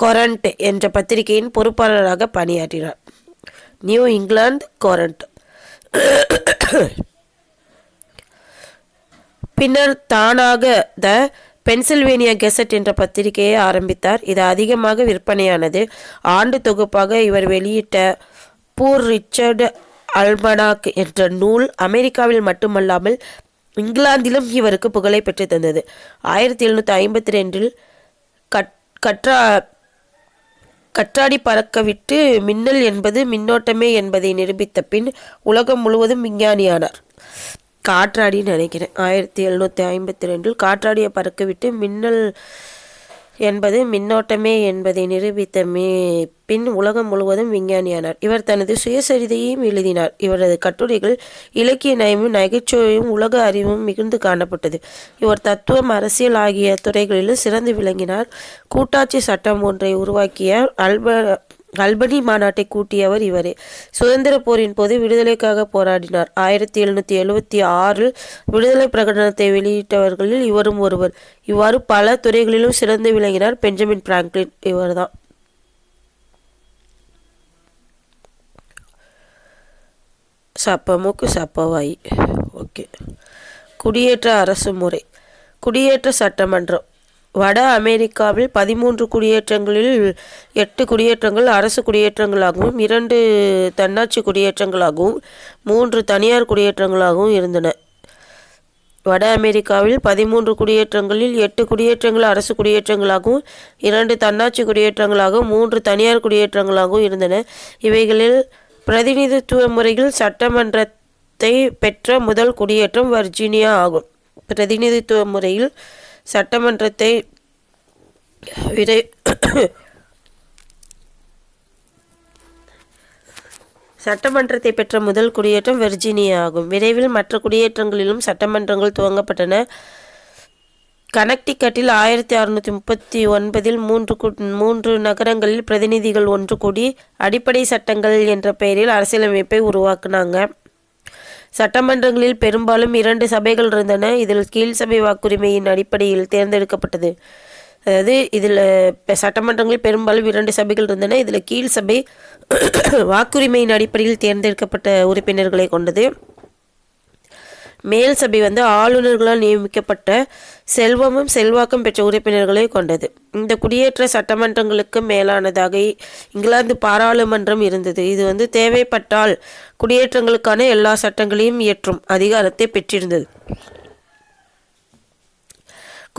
கொரண்ட் என்ற பத்திரிகையின் பொறுப்பாளராக பணியாற்றினார். New England Courant. பின்னர் தானாக த பென்சில்வேனியா கெசட் என்ற பத்திரிகையை ஆரம்பித்தார். இது அதிகமாக விற்பனையானது. ஆண்டு தொகுப்பாக இவர் வெளியிட்ட பூர் ரிச்சர்ட் அல்மனாக் என்ற நூல் அமெரிக்காவில் மட்டுமல்லாமல் இங்கிலாந்திலும் இவருக்கு புகழை பெற்று தந்தது. 1752 கற்றாடி பறக்க விட்டு மின்னல் என்பது மின்னோட்டமே என்பதை நிரூபித்த பின் உலகம் முழுவதும் விஞ்ஞானியானார். காற்றாடின்னு நினைக்கிறேன். 1752 காற்றாடியை பறக்க விட்டு மின்னல் என்பது மின்னோட்டமே என்பதை நிரூபித்த பின் உலகம் முழுவதும் விஞ்ஞானியானார். இவர் தனது சுயசரிதையையும் எழுதினார். இவரது கட்டுரைகள் இலக்கிய நயமும் நகைச்சுவையும் உலக அறிவும் மிகுந்து காணப்பட்டது. இவர் தத்துவம், அரசியல் ஆகிய துறைகளிலும் சிறந்து விளங்கினார். கூட்டாட்சி சட்டம் ஒன்றை உருவாக்கிய அல்பனி மாநாட்டை கூட்டியவர் இவரே. சுதந்திர போரின் போது விடுதலைக்காக போராடினார். 1776 விடுதலை பிரகடனத்தை வெளியிட்டவர்களில் இவரும் ஒருவர். இவ்வாறு பல துறைகளிலும் சிறந்து விளங்கினார் பெஞ்சமின் பிராங்க்லின். இவர்தான் சப்பமுக்கு சப்பவாய். ஓகே. குடியேற்ற அரசு முறை. குடியேற்ற சட்டமன்றம். வட அமெரிக்காவில் 13 குடியேற்றங்களில் 8 குடியேற்றங்கள் அரசு குடியேற்றங்களாகவும் 2 தன்னாட்சி குடியேற்றங்களாகவும் 3 தனியார் குடியேற்றங்களாகவும் இருந்தன. வட அமெரிக்காவில் 13 குடியேற்றங்களில் 8 குடியேற்றங்கள் அரசு குடியேற்றங்களாகவும் 2 தன்னாட்சி குடியேற்றங்களாகவும் 3 தனியார் குடியேற்றங்களாகவும் இருந்தன. இவைகளில் பிரதிநிதித்துவ முறையில் சட்டமன்றத்தை பெற்ற முதல் குடியேற்றம் வர்ஜீனியா ஆகும். பிரதிநிதித்துவ முறையில் சட்டமன்றத்தை பெற்ற முதல் குடியேற்றம் வெர்ஜீனியா ஆகும். விரைவில் மற்ற குடியேற்றங்களிலும் சட்டமன்றங்கள் துவங்கப்பட்டன. கனெக்டிகட்டில் 1639 3 நகரங்களில் பிரதிநிதிகள் ஒன்று கூடி அடிப்படை சட்டங்கள் என்ற பெயரில் அரசியலமைப்பை உருவாக்குனாங்க. சட்டமன்றங்களில் பெரும்பாலும் 2 சபைகள் இருந்தன. இதில் கீழ் சபை வாக்குரிமையின் அடிப்படையில் தேர்ந்தெடுக்கப்பட்டது. அதாவது இதில் சட்டமன்றங்களில் பெரும்பாலும் 2 சபைகள் இருந்தன. இதில் கீழ் சபை வாக்குரிமையின் அடிப்படையில் தேர்ந்தெடுக்கப்பட்ட உறுப்பினர்களை கொண்டது. மேல் சபை ஆளுநர்களால் நியமிக்கப்பட்ட செல்வமும் செல்வாக்கும் பெற்ற உறுப்பினர்களை கொண்டது. இந்த குடியேற்ற சட்டமன்றங்களுக்கு மேலானதாக இங்கிலாந்து பாராளுமன்றம் இருந்தது. இது தேவைப்பட்டால் குடியேற்றங்களுக்கான எல்லா சட்டங்களையும் இயற்றும் அதிகாரத்தை பெற்றிருந்தது.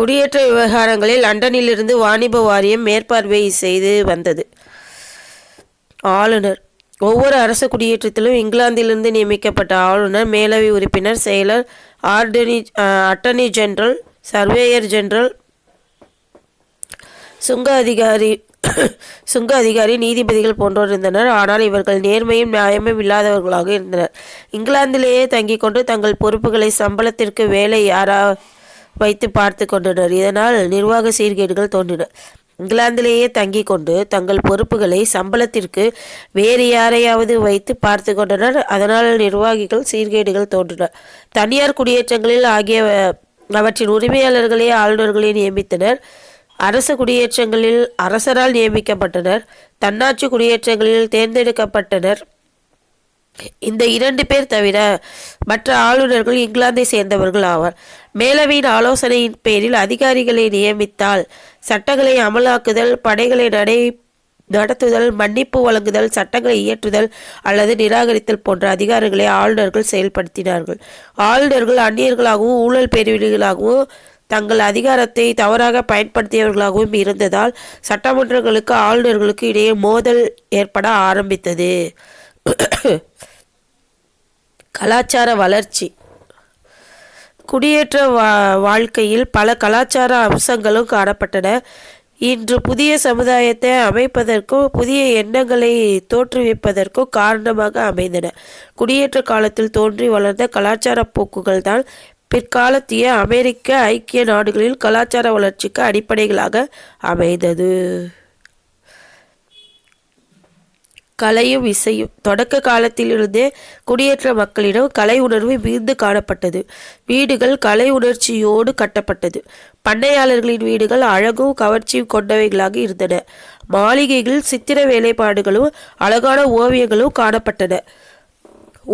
குடியேற்ற விவகாரங்களை லண்டனிலிருந்து வாணிப வாரியம் மேற்பார்வை செய்து வந்தது. ஆளுநர். ஒவ்வொரு அரசு குடியேற்றத்திலும் இங்கிலாந்திலிருந்து நியமிக்கப்பட்ட ஆளுநர், மேலவை உறுப்பினர், செயலர், அட்டர்னி ஜெனரல், சர்வேயர் ஜெனரல், சுங்க அதிகாரி, நீதிபதிகள் போன்றோர் இருந்தனர். ஆனால் இவர்கள் நேர்மையும் நியாயமும் இல்லாதவர்களாக இருந்தனர். இங்கிலாந்திலேயே தங்கிக் கொண்டு தங்கள் பொறுப்புகளை சம்பளத்திற்கு வேலை யாரா வைத்து பார்த்து கொண்டனர். இதனால் நிர்வாக சீர்கேடுகள் தோன்றின. இங்கிலாந்திலேயே தங்கி கொண்டு தங்கள் பொறுப்புகளை சம்பளத்திற்கு வேறு யாரையாவது வைத்து பார்த்து கொண்டனர். அதனால் நிர்வாகிகள் சீர்கேடுகள் தோன்றின. தனியார் குடியேற்றங்களில் அவற்றின் உரிமையாளர்களே ஆளுநர்களை நியமித்தனர். அரச குடியேற்றங்களில் அரசரால் நியமிக்கப்பட்டனர். தன்னாட்சி குடியேற்றங்களில் தேர்ந்தெடுக்கப்பட்டனர். இந்த 2 பேர் தவிர மற்ற ஆளுநர்கள் இங்கிலாந்தை சேர்ந்தவர்கள் ஆவார். மேலவையின் ஆலோசனையின் பேரில் அதிகாரிகளை நியமித்தால் சட்டங்களை அமலாக்குதல், படைகளை நடத்துதல், மன்னிப்பு வழங்குதல், சட்டங்களை இயற்றுதல் அல்லது நிராகரித்தல் போன்ற அதிகாரங்களை ஆளுநர்கள் செயல்படுத்தினார்கள். ஆளுநர்கள் அந்நியர்களாகவும் ஊழல் பெறுவீர்களாகவும் தங்கள் அதிகாரத்தை தவறாக பயன்படுத்தியவர்களாகவும் இருந்ததால் சட்டமன்றங்களுக்கு ஆளுநர்களுக்கு இடையே மோதல் ஏற்பட ஆரம்பித்தது. கலாச்சார வளர்ச்சி. குடியேற்ற வாழ்க்கையில் பல கலாச்சார அம்சங்களும் காணப்பட்டன. இன்று புதிய சமுதாயத்தை அமைப்பதற்கும் புதிய எண்ணங்களை தோற்றுவிப்பதற்கும் காரணமாக அமைந்தன. குடியேற்ற காலத்தில் தோன்றி வளர்ந்த கலாச்சார போக்குகள் தான் பிற்காலத்திய அமெரிக்க ஐக்கிய நாடுகளில் கலாச்சார வளர்ச்சிக்கு அடிப்படைகளாக அமைந்தது. கலையும் இசையும். தொடக்க காலத்திலிருந்தே குடியேற்ற மக்களிடம் கலை உணர்வு மிகுந்து காணப்பட்டது. வீடுகள் கலை உணர்ச்சியோடு கட்டப்பட்டது. பண்ணையாளர்களின் வீடுகள் அழகும் கவர்ச்சியும் கொண்டவைகளாக இருந்தன. மாளிகைகளில் சித்திர வேலைப்பாடுகளும் அழகான ஓவியங்களும் காணப்பட்டன.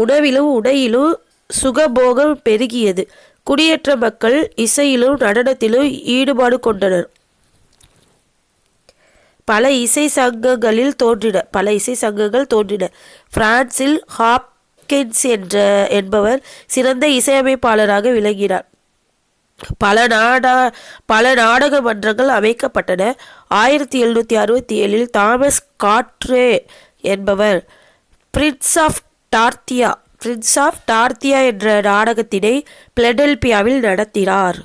உணவிலும் உடையிலும் சுகபோகம் பெருகியது. குடியேற்ற மக்கள் இசையிலும் நடனத்திலும் ஈடுபாடு கொண்டனர். பல இசை சங்கங்கள் தோன்றின. பிரான்சில் ஹாப்கின்ஸ் என்பவர் சிறந்த இசையமைப்பாளராக விளங்கினார். பல நாடக மன்றங்கள் அமைக்கப்பட்டன. 1767 தாமஸ் காட்ரே என்பவர் பிரின்ஸ் ஆஃப் டார்த்தியா என்ற நாடகத்தினை பிலடெல்பியாவில் நடத்தினார்.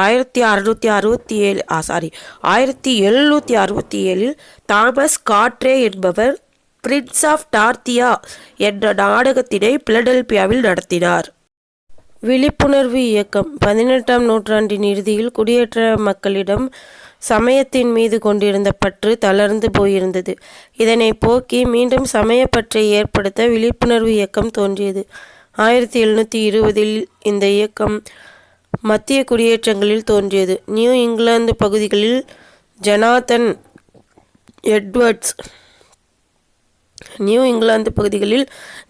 1767 தாமஸ் காட்ரே என்பவர் பிரின்ஸ் ஆஃப் டார்த்தியா என்ற நாடகத்தினை பிலடெல்பியாவில் நடத்தினார். விழிப்புணர்வு இயக்கம். 18ஆம் நூற்றாண்டின் இறுதியில் குடியேற்ற மக்களிடம் சமயத்தின் மீது கொண்டிருந்த பற்று தளர்ந்து போயிருந்தது. இதனை போக்கி மீண்டும் சமயப்பற்றை ஏற்படுத்த விழிப்புணர்வு இயக்கம் தோன்றியது. 1720 இந்த இயக்கம் மத்திய குடியேற்றங்களில் தோன்றியது. நியூ இங்கிலாந்து பகுதிகளில்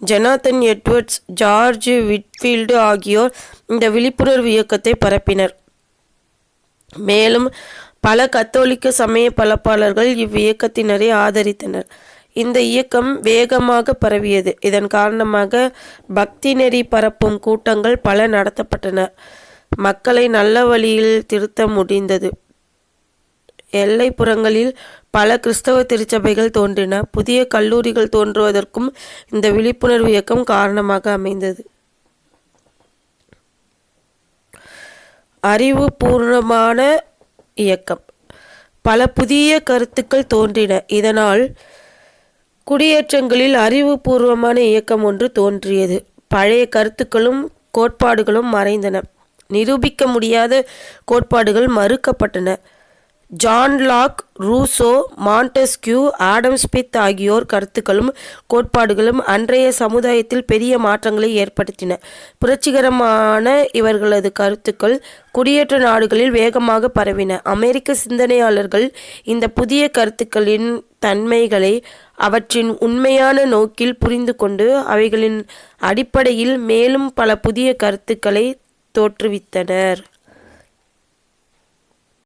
ஜனாதன் எட்வர்ட்ஸ், ஜார்ஜ் விட்ஃபீல்டு ஆகியோர் இந்த விழிப்புணர்வு இயக்கத்தை பரப்பினர். மேலும் பல கத்தோலிக்க சமய பலப்பாளர்கள் இவ்வியக்கத்தினரை ஆதரித்தனர். இந்த இயக்கம் வேகமாக பரவியது. இதன் காரணமாக பக்தி நெறி பரப்பும் கூட்டங்கள் பல நடத்தப்பட்டன. மக்களை நல்ல வழியில் திருத்த முடிந்தது. எல்லைப்புறங்களில் பல கிறிஸ்தவ திருச்சபைகள் தோன்றின. புதிய கல்லூரிகள் தோன்றுவதற்கும் இந்த விழிப்புணர்வு இயக்கம் காரணமாக அமைந்தது. அறிவுபூர்வமான இயக்கம். பல புதிய கருத்துக்கள் தோன்றின. இதனால் குடியேற்றங்களில் அறிவுபூர்வமான இயக்கம் ஒன்று தோன்றியது. பழைய கருத்துக்களும் கோட்பாடுகளும் மறைந்தன. நிரூபிக்க முடியாத கோட்பாடுகள் மறுக்கப்பட்டன. John Locke, Rousseau, Montesquieu, Adam Smith ஆகியோர் கருத்துக்களும் கோட்பாடுகளும் அன்றைய சமுதாயத்தில் பெரிய மாற்றங்களை ஏற்படுத்தின. புரட்சிகரமான இவர்களது கருத்துக்கள் குடியேற்ற நாடுகளில் வேகமாக பரவின. அமெரிக்க சிந்தனையாளர்கள் இந்த புதிய கருத்துக்களின் தன்மைகளை அவற்றின் உண்மையான நோக்கில் புரிந்து கொண்டு அவைகளின் அடிப்படையில் மேலும் பல புதிய கருத்துக்களை தோற்றுவித்தனர்.